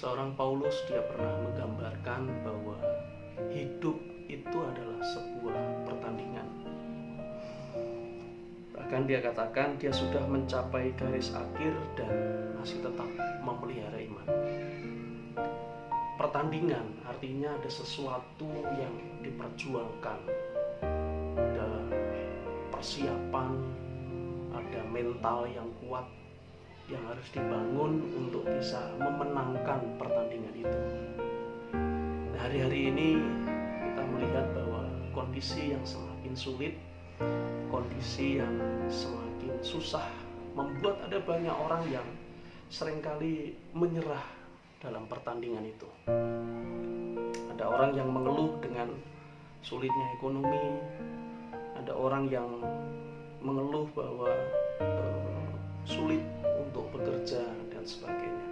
Seorang Paulus, dia pernah menggambarkan bahwa hidup itu adalah sebuah pertandingan. Bahkan dia katakan dia sudah mencapai garis akhir dan masih tetap memelihara iman. Pertandingan artinya ada sesuatu yang diperjuangkan, ada persiapan, ada mental yang kuat yang harus dibangun untuk bisa memenangkan pertandingan itu. Nah, hari-hari ini kita melihat bahwa kondisi yang semakin sulit, kondisi yang semakin susah, membuat ada banyak orang yang seringkali menyerah dalam pertandingan itu. Ada orang yang mengeluh dengan sulitnya ekonomi, ada orang yang mengeluh bahwa sulit untuk bekerja dan sebagainya.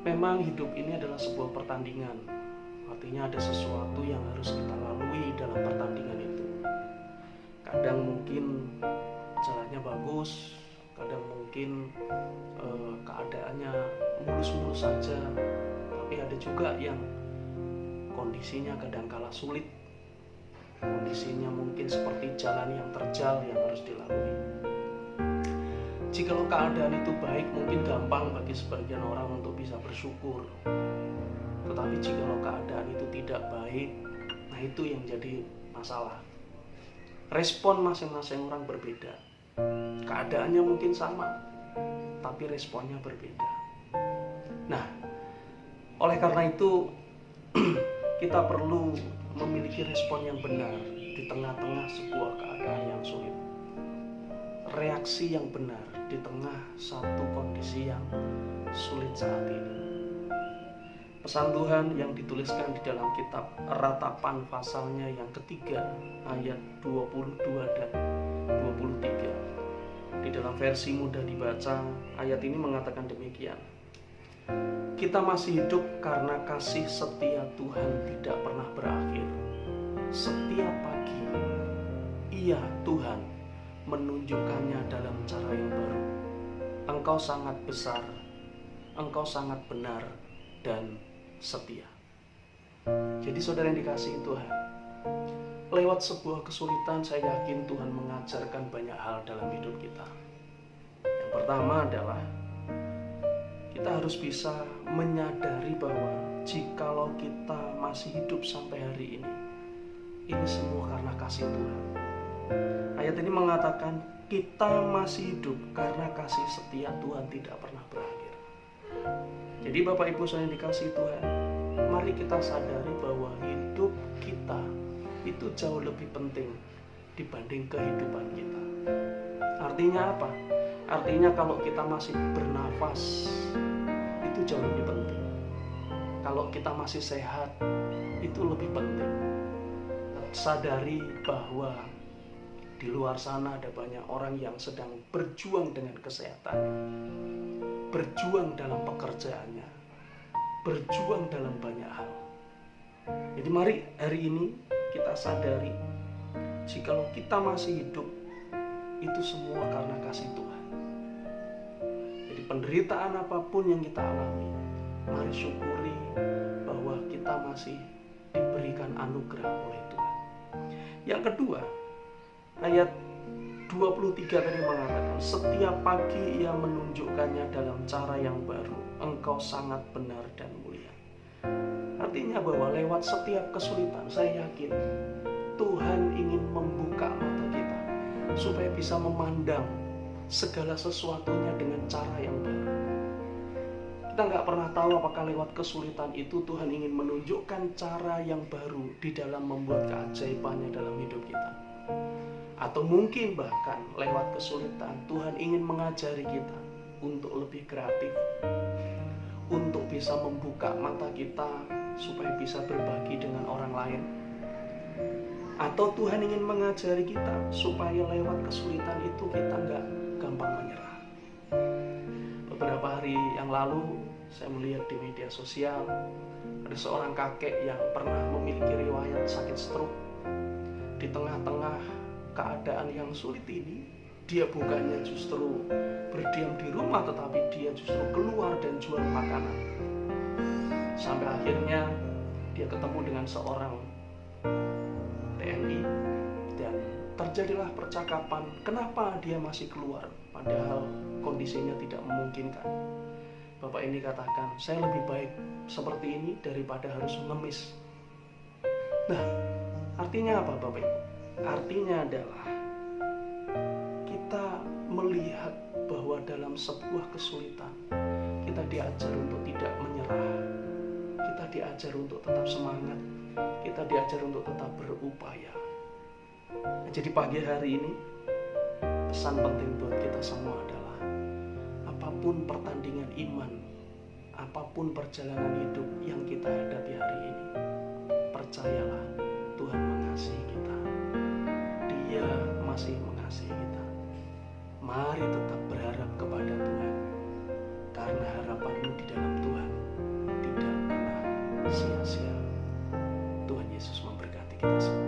Memang hidup ini adalah sebuah pertandingan. Artinya ada sesuatu yang harus kita lalui dalam pertandingan itu. Kadang mungkin jalannya bagus, kadang mungkin keadaannya mulus-mulus saja, tapi ada juga yang kondisinya kadangkala sulit. Kondisinya mungkin seperti jalan yang terjal yang harus dilalui. Jikalau keadaan itu baik, mungkin gampang bagi sebagian orang untuk bisa bersyukur. Tetapi jikalau keadaan itu tidak baik, nah itu yang jadi masalah. Respon masing-masing orang berbeda. Keadaannya mungkin sama, tapi responnya berbeda. Nah, oleh karena itu kita perlu memiliki respon yang benar di tengah-tengah sebuah keadaan yang sulit. Reaksi yang benar di tengah satu kondisi yang sulit saat ini. Pesan Tuhan yang dituliskan di dalam kitab Ratapan pasalnya yang ketiga ayat 22 dan 23. Di dalam versi mudah dibaca, ayat ini mengatakan demikian. Kita masih hidup karena kasih setia Tuhan tidak pernah berakhir. Setiap pagi, Ia Tuhan menunjukkannya dalam cara yang baru. Engkau sangat besar, Engkau sangat benar dan setia. Jadi saudara yang dikasihi Tuhan, lewat sebuah kesulitan saya yakin Tuhan mengajarkan banyak hal dalam hidup kita. Yang pertama adalah kita harus bisa menyadari bahwa jikalau kita masih hidup sampai hari ini semua karena kasih Tuhan. Ayat ini mengatakan kita masih hidup karena kasih setia Tuhan tidak pernah berakhir. Jadi Bapak Ibu saya yang dikasihi Tuhan, mari kita sadari bahwa hidup kita itu jauh lebih penting dibanding kehidupan kita. Artinya apa? Artinya kalau kita masih bernafas, itu jauh lebih penting. Kalau kita masih sehat, itu lebih penting. Sadari bahwa di luar sana ada banyak orang yang sedang berjuang dengan kesehatannya, berjuang dalam pekerjaannya, berjuang dalam banyak hal. Jadi mari hari ini kita sadari, jikalau kita masih hidup, itu semua karena kasih Tuhan. Jadi penderitaan apapun yang kita alami, mari syukuri bahwa kita masih diberikan anugerah oleh Tuhan. Yang kedua, ayat 23 tadi mengatakan, setiap pagi Ia menunjukkannya dalam cara yang baru. Engkau sangat benar dan mulia. Artinya bahwa lewat setiap kesulitan, saya yakin Tuhan ingin membuka mata kita supaya bisa memandang segala sesuatunya dengan cara yang baru. Kita nggak pernah tahu apakah lewat kesulitan itu Tuhan ingin menunjukkan cara yang baru di dalam membuat keajaibannya dalam hidup kita. Atau mungkin bahkan lewat kesulitan Tuhan ingin mengajari kita untuk lebih kreatif, untuk bisa membuka mata kita supaya bisa berbagi dengan orang lain. Atau Tuhan ingin mengajari kita supaya lewat kesulitan itu kita nggak gampang menyerah. Beberapa hari yang lalu saya melihat di media sosial ada seorang kakek yang pernah memiliki riwayat sakit stroke. Di tengah-tengah keadaan yang sulit ini, Dia bukannya justru berdiam di rumah, tetapi dia justru keluar dan jual makanan. Sampai akhirnya dia ketemu dengan seorang TNI dan terjadilah percakapan kenapa dia masih keluar padahal kondisinya tidak memungkinkan. Bapak ini katakan, saya lebih baik seperti ini daripada harus mengemis. Nah, artinya apa Bapak Ibu? Artinya adalah kita melihat bahwa dalam sebuah kesulitan kita diajar untuk tidak menyerah, kita diajar untuk tetap semangat, kita diajar untuk tetap berupaya. Nah, jadi pagi hari ini pesan penting buat kita semua adalah apapun pertandingan iman, apapun perjalanan hidup yang kita hadapi hari ini, percayalah Tuhan mengasihi kita. Dia masih mengasihi kita. Mari tetap berharap kepada Tuhan, karena harapanmu di dalam Tuhan tidak pernah sia-sia. Tuhan Yesus memberkati kita semua.